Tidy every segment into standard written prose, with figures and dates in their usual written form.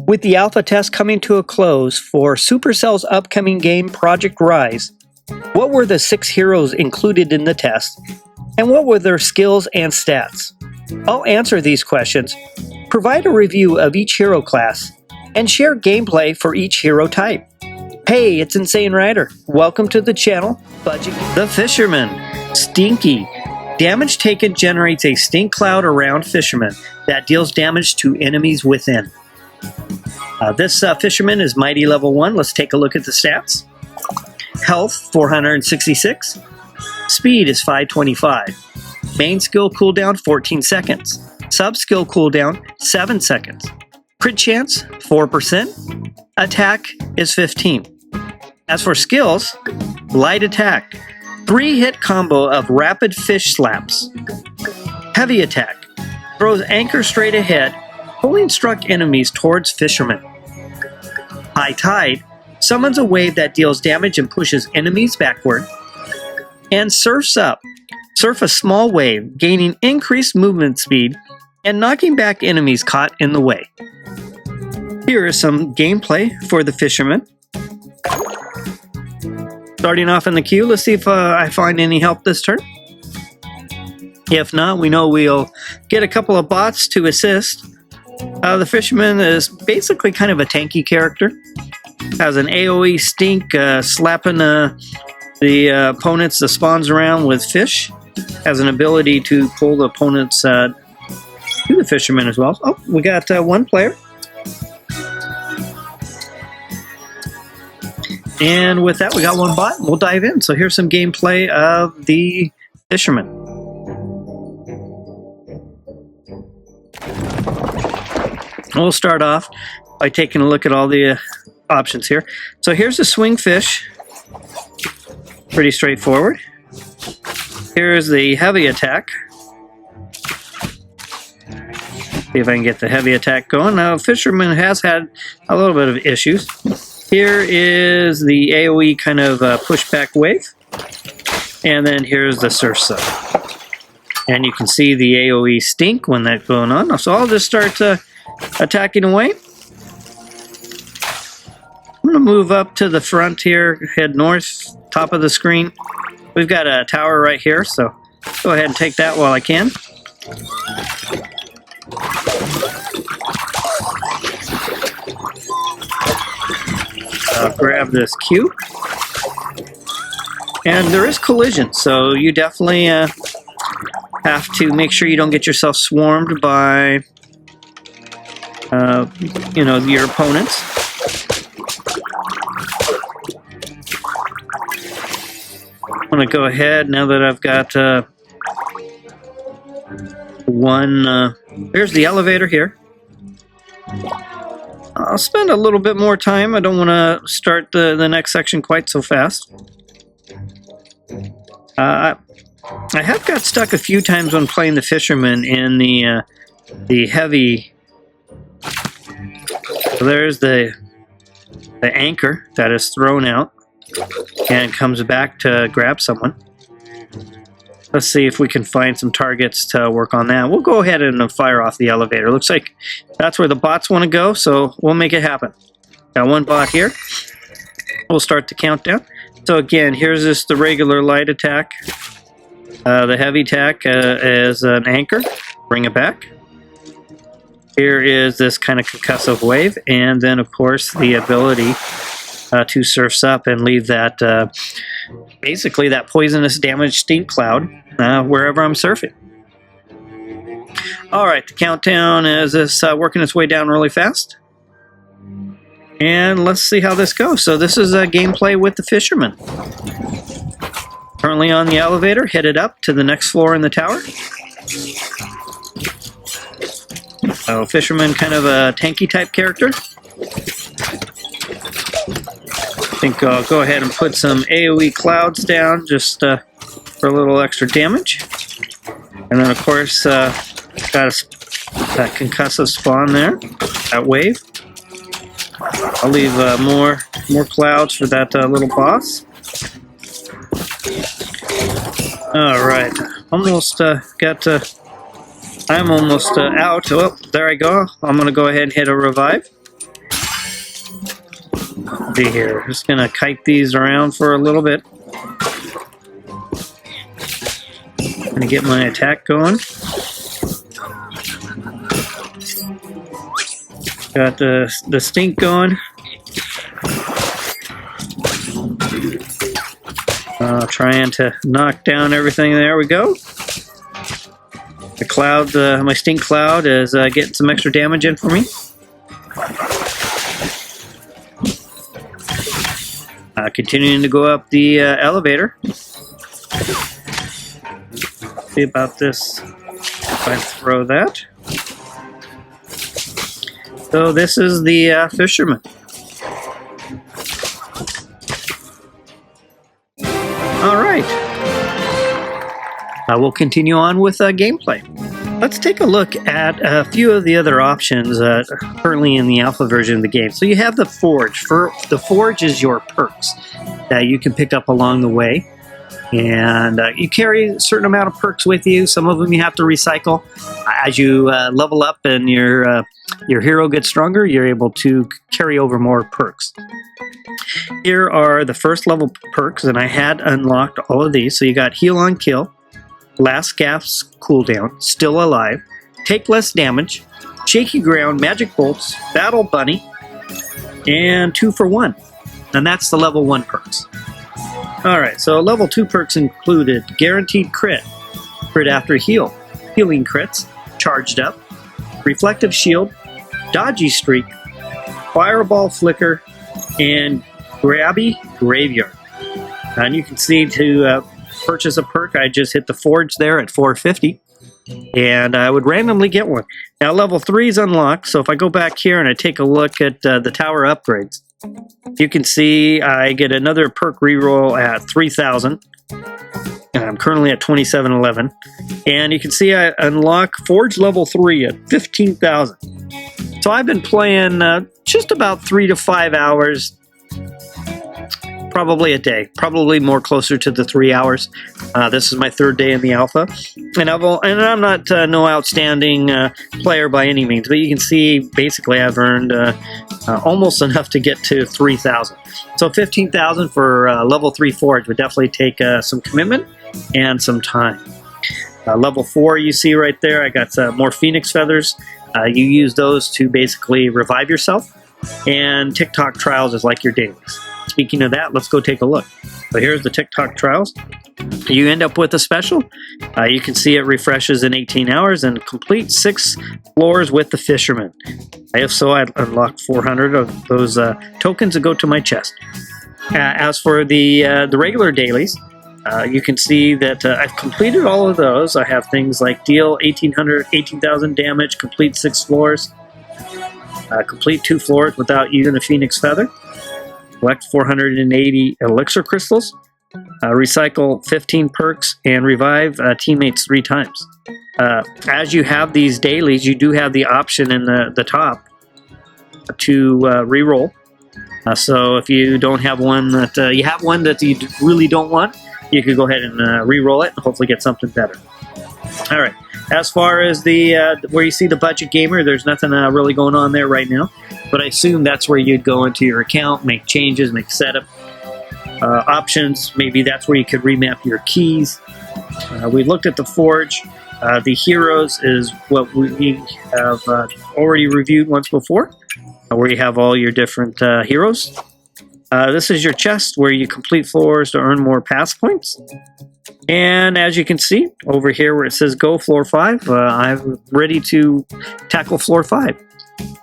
With the alpha test coming to a close for Supercell's upcoming game Project R.I.S E, what were the 6 heroes included in the test, and what were their skills and stats? I'll answer these questions, provide a review of each hero class, and share gameplay for each hero type. Hey, it's Insane Rider. Welcome to the channel. The Fisherman. Stinky. Damage taken generates a stink cloud around Fisherman that deals damage to enemies within. This Fisherman is Mighty Level 1. Let's take a look at the stats. Health, 466. Speed is 525. Main skill cooldown, 14 seconds. Sub-skill cooldown, 7 seconds. Crit chance, 4%. Attack is 15. As for skills, light attack. 3-hit combo of rapid fish slaps. Heavy attack. Throws anchor straight ahead, pulling struck enemies towards Fisherman. High Tide summons a wave that deals damage and pushes enemies backward. And Surf's Up. Surf a small wave, gaining increased movement speed and knocking back enemies caught in the way. Here is some gameplay for the Fisherman. Starting off in the queue, let's see if I find any help this turn. If not, we know we'll get a couple of bots to assist. The Fisherman is basically kind of a tanky character. Has an AoE stink, slapping the opponents, the spawns around with fish. Has an ability to pull the opponents to the Fisherman as well. Oh, we got one player. And with that, we got one bot. We'll dive in. So here's some gameplay of the Fisherman. We'll start off by taking a look at all the options here. So here's the swing fish. Pretty straightforward. Here's the heavy attack. See if I can get the heavy attack going. Now, Fisherman has had a little bit of issues. Here is the AoE kind of pushback wave. And then here's the Surf's Up. And you can see the AoE stink when that's going on. So I'll just start attacking away. I'm going to move up to the front here, head north, top of the screen. We've got a tower right here, so go ahead and take that while I can. I'll grab this cube. And there is collision, so you definitely have to make sure you don't get yourself swarmed by your opponents. I'm going to go ahead now that I've got one. There's the elevator here. I'll spend a little bit more time. I don't want to start the next section quite so fast. I have got stuck a few times when playing the Fisherman in the heavy. So there's the anchor that is thrown out and comes back to grab someone. Let's see if we can find some targets to work on that. We'll go ahead and fire off the elevator. Looks like that's where the bots want to go, so we'll make it happen. Got one bot here. We'll start the countdown. So again, here's just the regular light attack. The heavy attack is an anchor. Bring it back. Here is this kind of concussive wave, and then of course the ability to Surf's Up and leave that basically that poisonous damage stink cloud wherever I'm surfing. Alright, the countdown is working its way down really fast. And let's see how this goes. So this is a gameplay with the Fisherman. Currently on the elevator, headed up to the next floor in the tower. So Fisherman, kind of a tanky type character. I think I'll go ahead and put some AoE clouds down just for a little extra damage. And then of course, got that concussive spawn there, that wave. I'll leave more clouds for that little boss. All right, almost I'm almost out. Oh, there I go. I'm gonna go ahead and hit a revive. See here, just gonna kite these around for a little bit. Gonna get my attack going. Got the stink going. Trying to knock down everything. There we go. The cloud, my stink cloud is getting some extra damage in for me. Continuing to go up the elevator. See about this if I throw that. So this is the Fisherman. All right. We'll continue on with gameplay. Let's take a look at a few of the other options currently in the alpha version of the game. So you have the Forge. The Forge is your perks that you can pick up along the way. And you carry a certain amount of perks with you. Some of them you have to recycle. As you level up and your hero gets stronger, you're able to carry over more perks. Here are the first level perks, and I had unlocked all of these. So you got Heal on Kill, Last Gasp Cooldown, Still Alive, Take Less Damage, Shaky Ground, Magic Bolts, Battle Bunny, and 2 for 1. And that's the level 1 perks. Alright, so level 2 perks included Guaranteed Crit, Crit After Heal, Healing Crits, Charged Up, Reflective Shield, Dodgy Streak, Fireball Flicker, and Grabby Graveyard. And you can see to purchase a perk, I just hit the Forge there at 450, and I would randomly get one. Now level 3 is unlocked, so if I go back here and I take a look at the tower upgrades, you can see I get another perk reroll at 3,000, and I'm currently at 2711, and you can see I unlock Forge level 3 at 15,000. So I've been playing just about 3 to 5 hours, probably a day, probably more closer to the 3 hours. This is my 3rd day in the alpha, and I'm not no outstanding player by any means, but you can see basically I've earned almost enough to get to 3,000. So 15,000 for level 3 Forge would definitely take some commitment and some time. Level 4 you see right there, I got more Phoenix Feathers. You use those to basically revive yourself, and TikTok Trials is like your dailies. Speaking of that, let's go take a look. So here's the TikTok Trials. You end up with a special. You can see it refreshes in 18 hours and complete 6 floors with the Fisherman. If so, I'd unlock 400 of those tokens that go to my chest. As for the regular dailies, you can see that I've completed all of those. I have things like deal 18,000 damage, complete 6 floors, complete 2 floors without using a Phoenix Feather, collect 480 elixir crystals, recycle 15 perks, and revive teammates 3 times. As you have these dailies, you do have the option in the top to reroll. So if you don't have one that you have one that you really don't want, you could go ahead and re-roll it and hopefully get something better. All right. As far as the where you see the budget gamer, there's nothing really going on there right now. But I assume that's where you'd go into your account, make changes, make setup options. Maybe that's where you could remap your keys. We looked at the Forge. The heroes is what we have already reviewed once before, where you have all your different heroes. This is your chest where you complete floors to earn more pass points. And as you can see over here where it says go floor 5, I'm ready to tackle floor 5.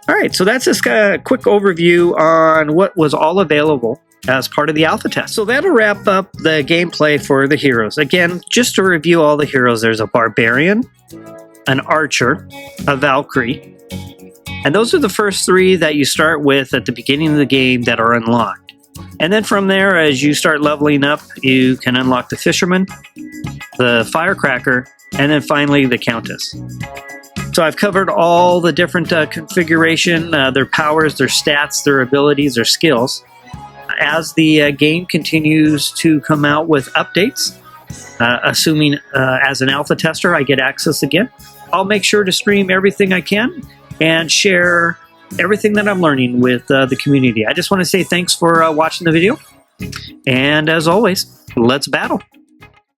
All right, so that's just a quick overview on what was all available as part of the alpha test. So that'll wrap up the gameplay for the heroes. Again, just to review all the heroes, there's a Barbarian, an Archer, a Valkyrie, and those are the first 3 that you start with at the beginning of the game that are unlocked. And then from there, as you start leveling up, you can unlock the Fisherman, the Firecracker, and then finally the Countess. So I've covered all the different configuration, their powers, their stats, their abilities, their skills. As the game continues to come out with updates, assuming as an alpha tester I get access again, I'll make sure to stream everything I can and share everything that I'm learning with the community. I just want to say thanks for watching the video. And as always, let's battle.